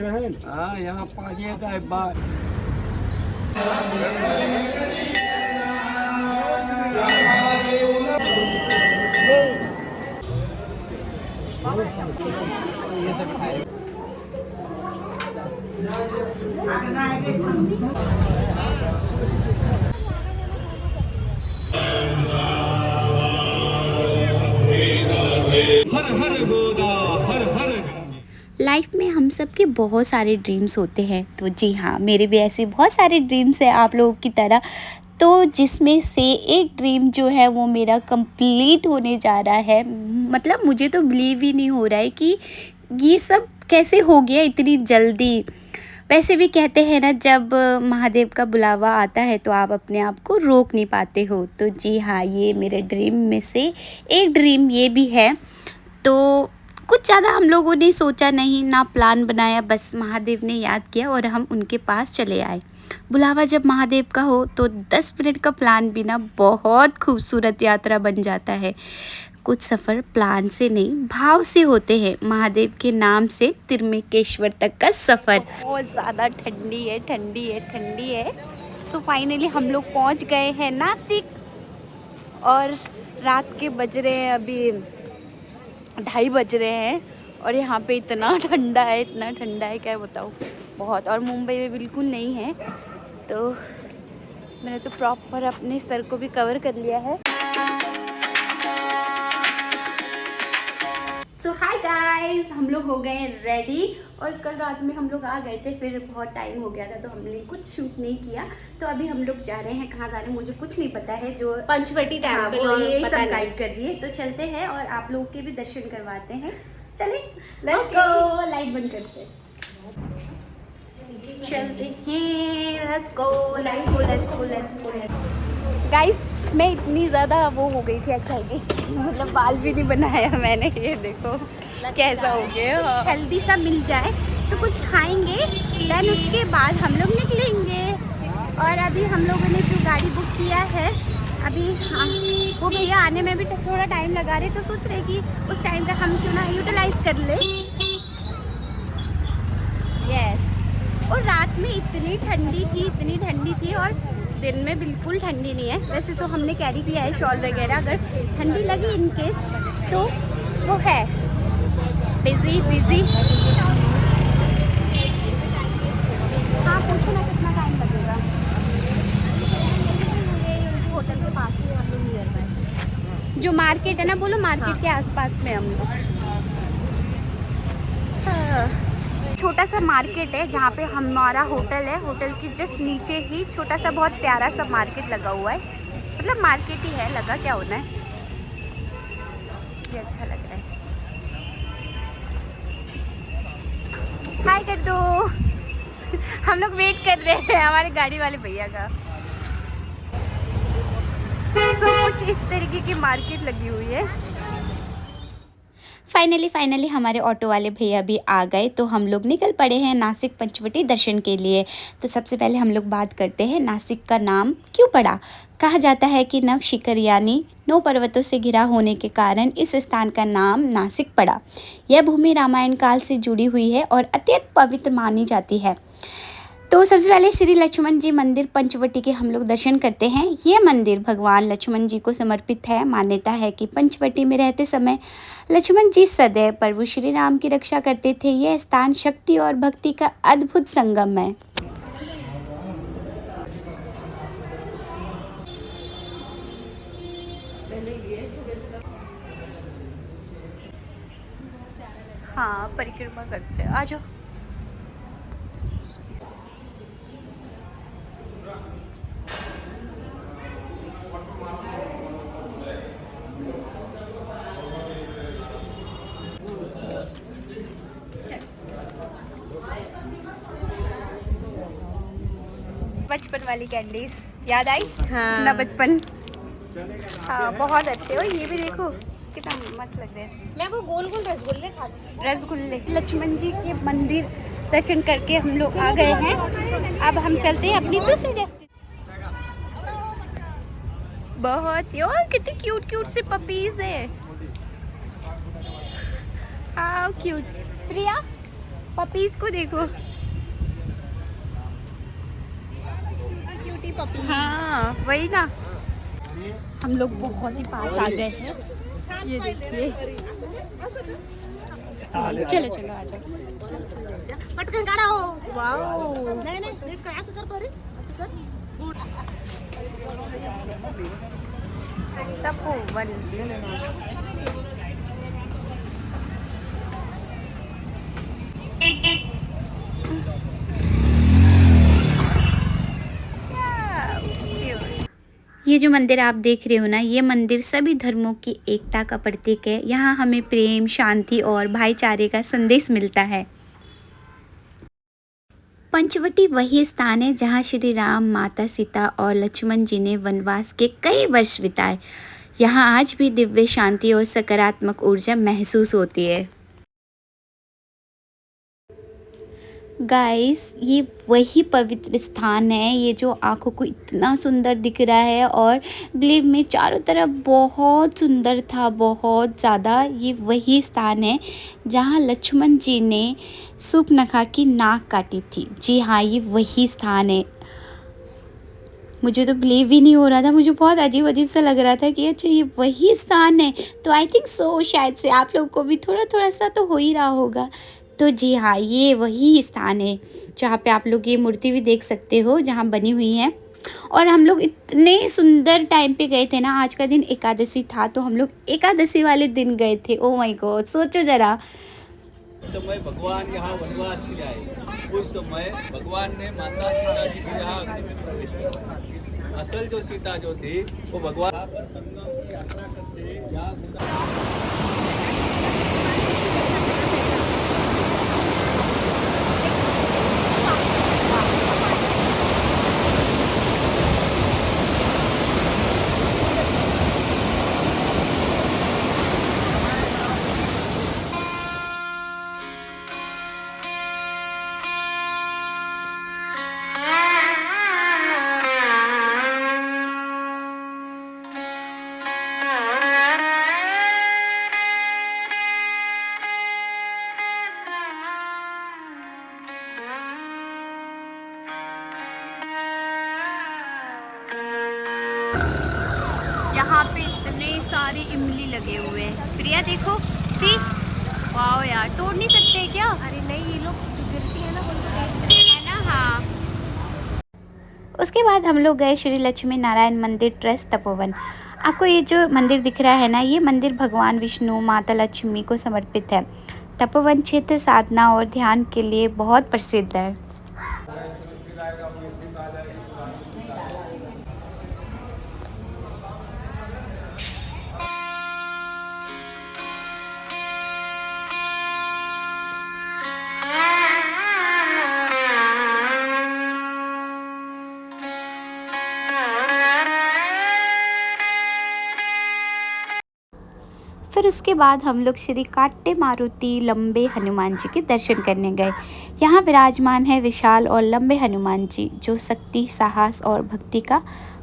हाँ यहाँ पानी का बात। हर हर गोदा हर हर गंगे। लाइफ में हम सब के बहुत सारे ड्रीम्स होते हैं, तो जी हाँ, मेरे भी ऐसे बहुत सारे ड्रीम्स हैं आप लोगों की तरह। तो जिसमें से एक ड्रीम जो है वो मेरा कंप्लीट होने जा रहा है। मतलब मुझे तो बिलीव ही नहीं हो रहा है कि ये सब कैसे हो गया इतनी जल्दी। वैसे भी कहते हैं ना, जब महादेव का बुलावा आता है तो आप अपने आप को रोक नहीं पाते हो। तो जी हाँ, ये मेरे ड्रीम में से एक ड्रीम ये भी है। तो कुछ ज़्यादा हम लोगों ने सोचा नहीं, ना प्लान बनाया, बस महादेव ने याद किया और हम उनके पास चले आए। बुलावा जब महादेव का हो तो 10 मिनट का प्लान भी ना बहुत खूबसूरत यात्रा बन जाता है। कुछ सफ़र प्लान से नहीं, भाव से होते हैं। महादेव के नाम से तिरुमकेश्वर तक का सफ़र। बहुत ज़्यादा ठंडी है, ठंडी है, ठंडी है। सो फाइनली हम लोग पहुंच गए हैं नासिक और रात के बज रहे हैं अभी 2:30 बज रहे हैं और यहाँ पे इतना ठंडा है, इतना ठंडा है क्या बताऊँ, बहुत। और मुंबई में बिल्कुल नहीं है। तो मैंने तो प्रॉपर अपने सर को भी कवर कर लिया है। सो हाय गाइस, हम लोग हो गए रेडी और कल रात में हम लोग आ गए थे, फिर बहुत टाइम हो गया था तो हमने कुछ शूट नहीं किया। तो अभी हम लोग जा रहे हैं, कहाँ जा रहे हैं मुझे कुछ नहीं पता है। जो पंचवटी टेम्पल वो ये सब पता गाइड कर रही है, तो चलते हैं और आप लोगों के भी दर्शन करवाते हैं। चले, लेट्स गो। लाइट बंद करते हैं, चलते हैं। Let's go, let's go, let's go, let's go. Guys, मैं इतनी ज़्यादा वो हो गई थी एक्साइटेड, मतलब बाल भी नहीं बनाया मैंने। ये देखो कैसा हो गया। हेल्दी सा मिल जाए तो कुछ खाएंगे, देन उसके बाद हम लोग निकलेंगे। और अभी हम लोगों ने जो गाड़ी बुक किया है, अभी वो भैया आने में भी थोड़ा टाइम लगा रहे, तो सोच रहे कि उस टाइम तक हम क्यों ना यूटिलाइज कर ले। यस। और रात में इतनी ठंडी थी, इतनी ठंडी थी, और दिन में बिल्कुल ठंडी नहीं है। वैसे तो हमने कैरी किया है शॉल वगैरह, अगर ठंडी लगी इन केस तो वो है। Busy busy. हाँ, पूछो ना कितना टाइम लगेगा। होटल के पास ही हम लोग नियर बाय, जो मार्केट है ना, बोलो मार्केट के आसपास में हम लोग। छोटा सा मार्केट है जहाँ पे हमारा होटल है। होटल के जस्ट नीचे ही छोटा सा बहुत प्यारा सा मार्केट लगा हुआ है। मतलब मार्केट ही है, लगा क्या होना है। ये अच्छा लग रहा है। हाय कर दो। हम लोग वेट कर रहे हैं हमारे गाड़ी वाले भैया का। कुछ इस तरीके की मार्केट लगी हुई है। फाइनली हमारे ऑटो वाले भैया भी आ गए, तो हम लोग निकल पड़े हैं नासिक पंचवटी दर्शन के लिए। तो सबसे पहले हम लोग बात करते हैं नासिक का नाम क्यों पड़ा। कहा जाता है कि नव शिखर यानी 9 पर्वतों से घिरा होने के कारण इस स्थान का नाम नासिक पड़ा। यह भूमि रामायण काल से जुड़ी हुई है और अत्यंत पवित्र मानी जाती है। तो सबसे पहले श्री लक्ष्मण जी मंदिर पंचवटी के हम लोग दर्शन करते हैं। ये मंदिर भगवान लक्ष्मण जी को समर्पित है। मान्यता है कि पंचवटी में रहते समय लक्ष्मण जी सदैव प्रभु श्री राम की रक्षा करते थे। यह स्थान शक्ति और भक्ति का अद्भुत संगम है। हाँ, परिक्रमा करते हैं, आ जाओ। बचपन वाली कैंडीज याद आई। हाँ। ना बचपन। हाँ, बहुत अच्छे हो। ये भी देखो कितना मस्त लग रहा है। मैं वो गोल गोल रसगुल्ले खाती हूँ। रसगुल्ले। लक्ष्मण जी के मंदिर दर्शन करके हम लोग आ गए हैं। अब हम चलते हैं अपनी दूसरी डेस्टिनेशन। बहुत यार, कितने क्यूट क्यूट से पपीज है। How cute. प्रिया, पपीज को देखो। Cutie puppy. हाँ वही ना, हम लोग बहुत ही पास आ गए हैं। ये देखिए, चलो चलो आ जाओ। पटकन काढा हो। वाओ, नाही नाही नीट कर, असं कर परी, असं कर. तपोवन। ये जो मंदिर आप देख रहे हो ना, ये मंदिर सभी धर्मों की एकता का प्रतीक है। यहाँ हमें प्रेम, शांति और भाईचारे का संदेश मिलता है। पंचवटी वही स्थान है जहाँ श्री राम, माता सीता और लक्ष्मण जी ने वनवास के कई वर्ष बिताए। यहाँ आज भी दिव्य शांति और सकारात्मक ऊर्जा महसूस होती है। गाइस, ये वही पवित्र स्थान है, ये जो आँखों को इतना सुंदर दिख रहा है और बिलीव में चारों तरफ बहुत सुंदर था, बहुत ज़्यादा। ये वही स्थान है जहाँ लक्ष्मण जी ने सूर्पनखा की नाक काटी थी। जी हाँ, ये वही स्थान है। मुझे तो बिलीव ही नहीं हो रहा था, मुझे बहुत अजीब अजीब सा लग रहा था कि अच्छा ये वही स्थान है। तो आई थिंक सो, शायद से आप लोगों को भी थोड़ा थोड़ा सा तो हो ही रहा होगा। तो जी हाँ, ये वही स्थान है जहाँ पे आप लोग ये मूर्ति भी देख सकते हो, जहाँ बनी हुई है। और हम लोग इतने सुंदर टाइम पे गए थे ना, आज का दिन एकादशी था, तो हम लोग एकादशी वाले दिन गए थे। ओ माय गॉड, सोचो ज़रा। समय भगवान यहाँ वनवास के लिए आए, उस समय भगवान ने माता सीता जी को यहाँ अग्नि में प्रवेश किया। असल जो सीता जो थी वो भगवान पर संगम की यात्रा करते यहाँ यहाँ पे इतने सारे इमली लगे हुए हैं। प्रिया देखो, सी, वाओ यार, तोड़ नहीं सकते क्या? अरे नहीं, ये लोग जो गिरती है ना वो है ना, हाँ। उसके बाद हम लोग गए श्री लक्ष्मी नारायण मंदिर ट्रस्ट तपोवन। आपको ये जो मंदिर दिख रहा है ना, ये मंदिर भगवान विष्णु, माता लक्ष्मी को समर्पित है। तपोवन क्षेत्र साधना और ध्यान के लिए बहुत प्रसिद्ध है। फिर उसके बाद हम लोग श्री काट्टे मारुति लंबे हनुमान जी के दर्शन करने गए। यहाँ विराजमान है विशाल और लंबे हनुमान जी, जो शक्ति, साहस और भक्ति का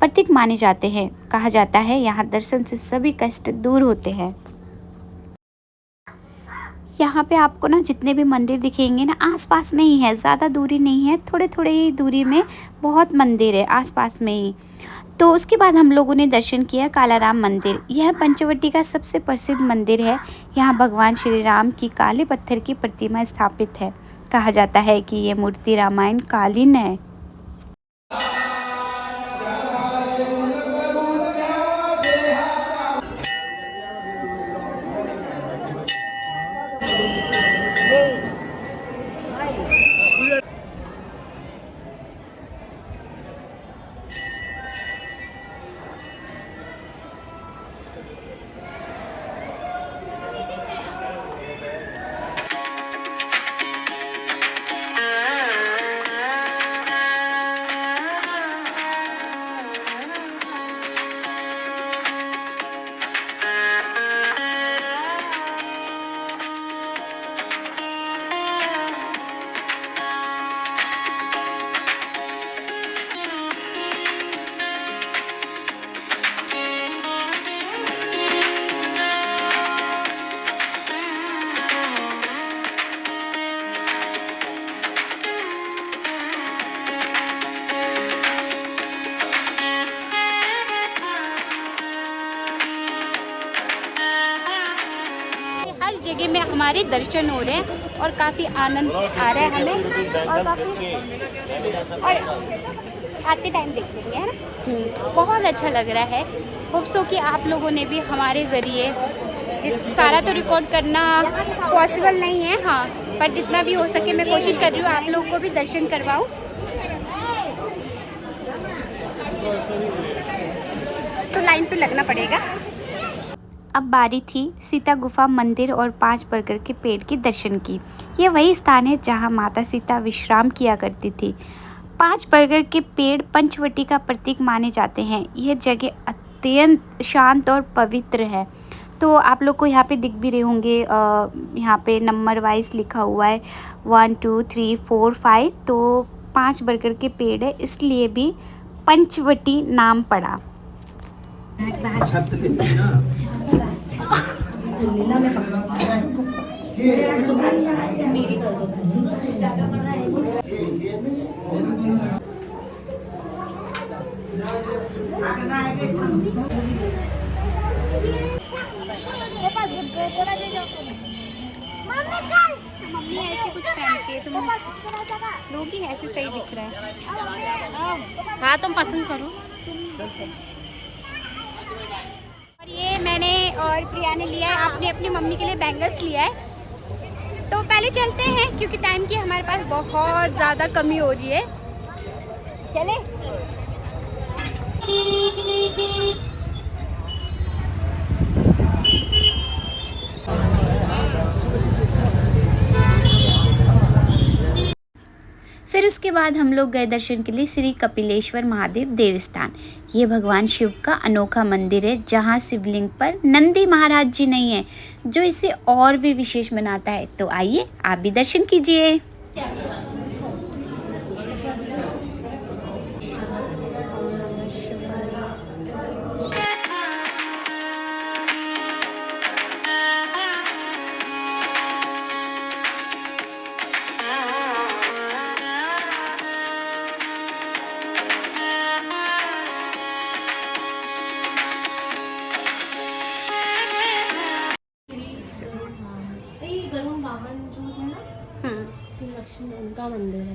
प्रतीक माने जाते हैं। कहा जाता है यहाँ दर्शन से सभी कष्ट दूर होते हैं। यहाँ पे आपको ना जितने भी मंदिर दिखेंगे ना, आसपास में ही है, ज़्यादा दूरी नहीं है, थोड़े थोड़े ही दूरी में बहुत मंदिर है आसपास में ही। तो उसके बाद हम लोगों ने दर्शन किया कालाराम मंदिर। यह पंचवटी का सबसे प्रसिद्ध मंदिर है। यहाँ भगवान श्री राम की काले पत्थर की प्रतिमा स्थापित है। कहा जाता है कि ये मूर्ति रामायण कालीन है। इस जगह में हमारे दर्शन हो रहे हैं और काफ़ी आनंद आ रहा है हमें और काफ़ी और आते टाइम देख लेंगे है ना। बहुत अच्छा लग रहा है। होप सो कि आप लोगों ने भी हमारे ज़रिए, सारा तो रिकॉर्ड करना पॉसिबल नहीं है हाँ, पर जितना भी हो सके मैं कोशिश कर रही हूँ आप लोगों को भी दर्शन करवाऊँ। तो लाइन पे लगना पड़ेगा। अब बारी थी सीता गुफा मंदिर और 5 बरगद के पेड़ के दर्शन की। ये वही स्थान है जहाँ माता सीता विश्राम किया करती थी। 5 बरगद के पेड़ पंचवटी का प्रतीक माने जाते हैं। यह जगह अत्यंत शांत और पवित्र है। तो आप लोग को यहाँ पे दिख भी रहे होंगे, यहाँ पे नंबर वाइज लिखा हुआ है 1 2 3 4 5। तो 5 बरगद के पेड़ है इसलिए भी पंचवटी नाम पड़ा। मम्मी ऐसे कुछ पहनती है, तुम लोग ही ऐसे सही दिख रहा है। हाँ तुम पसंद करो। और ये मैंने और प्रिया ने लिया है, आपने अपनी मम्मी के लिए बैंगल्स लिया है। तो पहले चलते हैं क्योंकि टाइम की हमारे पास बहुत ज़्यादा कमी हो रही है। चले फिर उसके बाद हम लोग गए दर्शन के लिए श्री कपिलेश्वर महादेव देवस्थान। ये भगवान शिव का अनोखा मंदिर है जहाँ शिवलिंग पर नंदी महाराज जी नहीं है, जो इसे और भी विशेष बनाता है। तो आइए आप भी दर्शन कीजिए। उनका मंदिर है।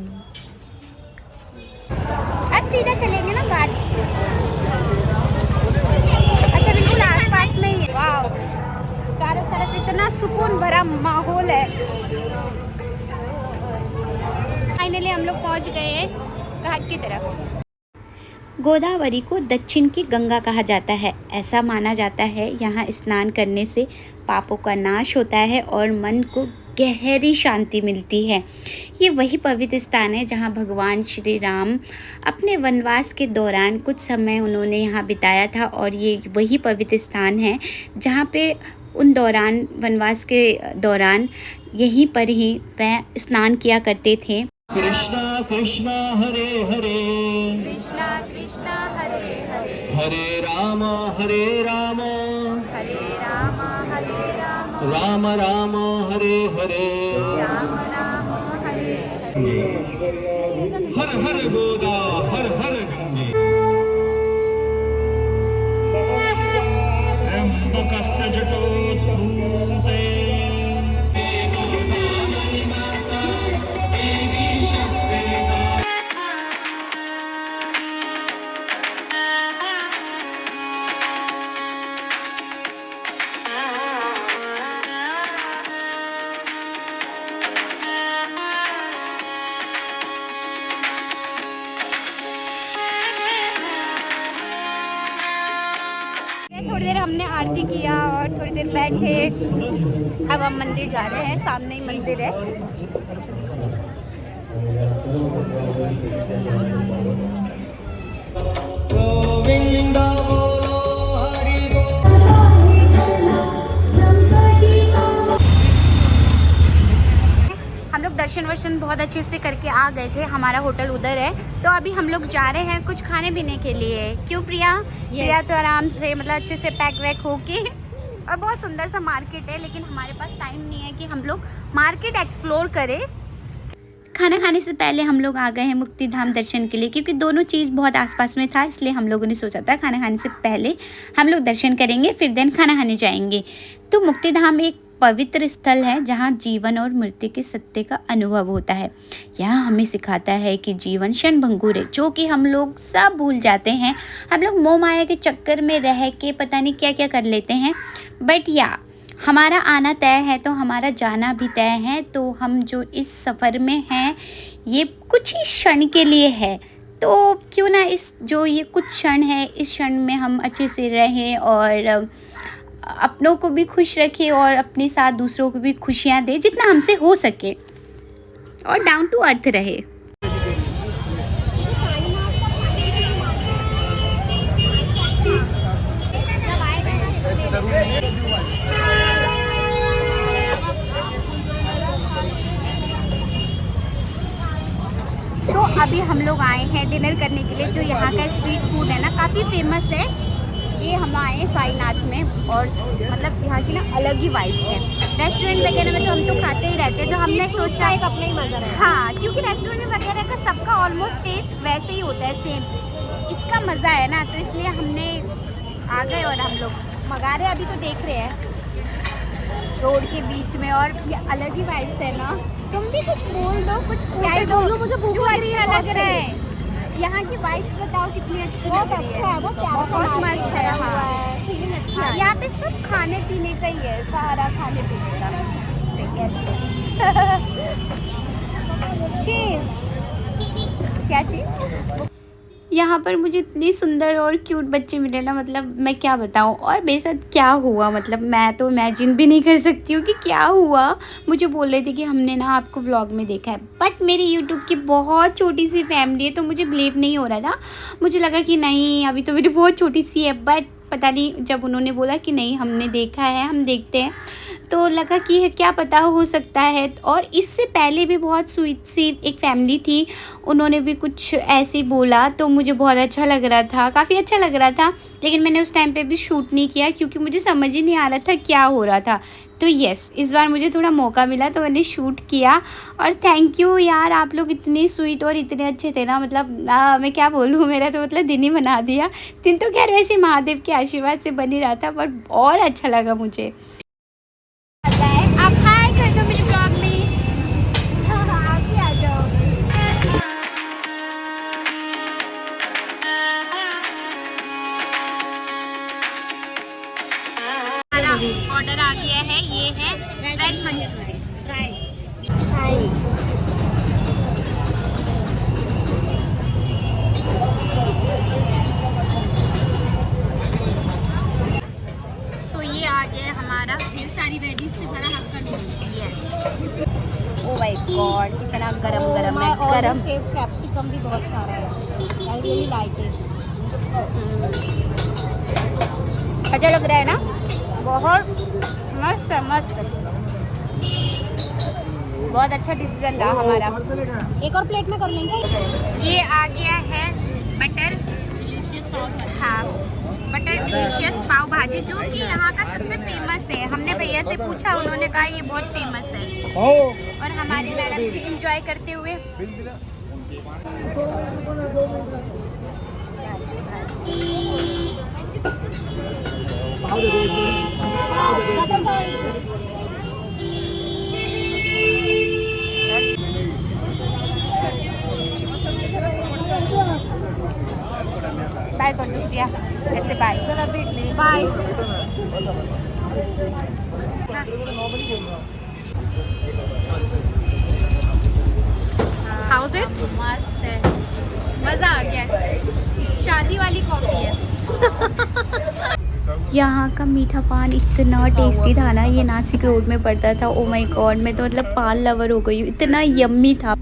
अब सीधा चलेंगे ना घाट। अच्छा बिल्कुल आसपास में ही है। वाह, चारों तरफ इतना सुकून भरा माहौल है। फाइनली हम लोग पहुंच गए हैं घाट की तरफ। गोदावरी को दक्षिण की गंगा कहा जाता है। ऐसा माना जाता है यहाँ स्नान करने से पापों का नाश होता है और मन को गहरी शांति मिलती है। ये वही पवित्र स्थान है जहाँ भगवान श्री राम अपने वनवास के दौरान कुछ समय उन्होंने यहाँ बिताया था और ये वही पवित्र स्थान है जहाँ पे उन दौरान वनवास के दौरान यहीं पर ही वह स्नान किया करते थे। कृष्णा कृष्णा हरे हरे, कृष्णा कृष्णा हरे हरे, हरे राम हरे राम, हरे राम हरे राम, राम राम हरे हरे, राम राम हरे हर हर गोदा हर हर गंगे। त्र्यंबकस्य जटोद्धूते थोड़ी देर हमने आरती किया और थोड़ी देर बैठे। अब हम मंदिर जा रहे हैं, सामने ही मंदिर है। गोविंदा हम लोग दर्शन वर्शन बहुत अच्छे से करके आ गए थे। हमारा होटल उधर है, तो अभी हम लोग जा रहे हैं कुछ खाने पीने के लिए। क्यों प्रिया? प्रिया तो आराम से मतलब अच्छे से पैक वैक होके, और बहुत सुंदर सा मार्केट है, लेकिन हमारे पास टाइम नहीं है कि हम लोग मार्केट एक्सप्लोर करें। खाना खाने से पहले हम लोग आ गए हैं मुक्ति धाम दर्शन के लिए, क्योंकि दोनों चीज़ बहुत आसपास में था, इसलिए हम लोगों ने सोचा था खाना खाने से पहले हम लोग दर्शन करेंगे, फिर देन खाना खाने जाएंगे। तो मुक्ति धाम एक पवित्र स्थल है जहाँ जीवन और मृत्यु के सत्य का अनुभव होता है। यह हमें सिखाता है कि जीवन क्षणभंगुर है, जो कि हम लोग सब भूल जाते हैं। हम लोग मोह माया के चक्कर में रह के पता नहीं क्या क्या कर लेते हैं। बट या हमारा आना तय है तो हमारा जाना भी तय है। तो हम जो इस सफ़र में हैं ये कुछ ही क्षण के लिए है, तो क्यों ना इस जो ये कुछ क्षण है इस क्षण में हम अच्छे से रहें और अपनों को भी खुश रखें और अपने साथ दूसरों को भी खुशियाँ दें जितना हमसे हो सके, और डाउन टू अर्थ रहे। तो अभी हम लोग आए हैं डिनर करने के लिए, जो यहाँ का स्ट्रीट फूड है ना काफ़ी फेमस है। ये हम आए साईनाथ में, और मतलब यहाँ की ना अलग ही वाइब्स है। रेस्टोरेंट वगैरह में तो हम तो खाते ही रहते हैं, तो हमने सोचा एक अपना ही मजा है। हाँ, क्योंकि रेस्टोरेंट वगैरह का सबका ऑलमोस्ट टेस्ट वैसे ही होता है, सेम। इसका मज़ा है ना, तो इसलिए हमने आ गए और हम लोग मंगा रहे हैं। अभी तो देख रहे हैं रोड के बीच में, और ये अलग ही वाइब्स है ना। तुम भी कुछ बोल दो, कुछ क्या बोलूं, मुझे भूख लग रही है, अच्छा लग बहुत रहा है। यहाँ की वाइब्स बताओ कितनी अच्छी बहुत लग रही अच्छा है, बहुत प्यारा सा बहुत मार्केट मस्त है। बना हुआ हाँ, है, फीलिंग अच्छा है। यहाँ पे सब खाने पीने का ही है, सारा खाने पीने का। चीज़ क्या चीज़? यहाँ पर मुझे इतनी सुंदर और क्यूट बच्चे मिले ना, मतलब मैं क्या बताऊँ। और मेरे साथ क्या हुआ, मतलब मैं तो इमेजिन भी नहीं कर सकती हूँ कि क्या हुआ। मुझे बोल रहे थे कि हमने ना आपको व्लॉग में देखा है, बट मेरी यूट्यूब की बहुत छोटी सी फैमिली है, तो मुझे बिलीव नहीं हो रहा था। मुझे लगा कि नहीं, अभी तो मेरी बहुत छोटी सी है। बट पता नहीं, जब उन्होंने बोला कि नहीं हमने देखा है, हम देखते हैं, तो लगा कि क्या पता हो सकता है। और इससे पहले भी बहुत स्वीट सी एक फैमिली थी, उन्होंने भी कुछ ऐसे बोला, तो मुझे बहुत अच्छा लग रहा था, काफ़ी अच्छा लग रहा था। लेकिन मैंने उस टाइम पे भी शूट नहीं किया क्योंकि मुझे समझ ही नहीं आ रहा था क्या हो रहा था। तो यस, इस बार मुझे थोड़ा मौका मिला तो मैंने शूट किया। और थैंक यू यार, आप लोग इतने स्वीट और इतने अच्छे थे ना, मतलब मैं क्या बोलूँ, मेरा तो मतलब दिन ही बना दिया। दिन तो खैर वैसे महादेव के आशीर्वाद से बन ही रहा था, बट और अच्छा लगा मुझे। आप हाय कर दो मेरे ब्लॉग में। हाँ, आप भी आ जाओ। हमारा ऑर्डर आ गया है, ये है वेज मंचूरियन फ्राई। तो ये आ गया है हमारा, ये सारी वेजीज से भरा hakka noodles. Yes, oh my god, कितना गरम गरम है, गरम। कैप्सिकम भी बहुत सारा है इसमें। I really like it. अच्छा लग रहा है ना, बहुत मस्त है, मस्त। बहुत अच्छा डिसीजन रहा हमारा। एक और प्लेट में कर लेंगे। ये आ गया है बटर, हाँ, बटर डिलीशियस पाव भाजी, जो कि यहाँ का सबसे फेमस है। हमने भैया से पूछा, उन्होंने कहा ये बहुत फेमस है। और हमारी मैडम जी इंजॉय करते हुए बाय कर दो दिया, ऐसे बाय बाय। हाउस इट मस्त है, मज़ा आ गया, शादी वाली कॉफ़ी है। यहाँ का मीठा पान इतना टेस्टी था ना, ये नासिक रोड में पड़ता था। ओ माय गॉड, मैं तो मतलब पान लवर हो गई हूँ, इतना यम्मी था।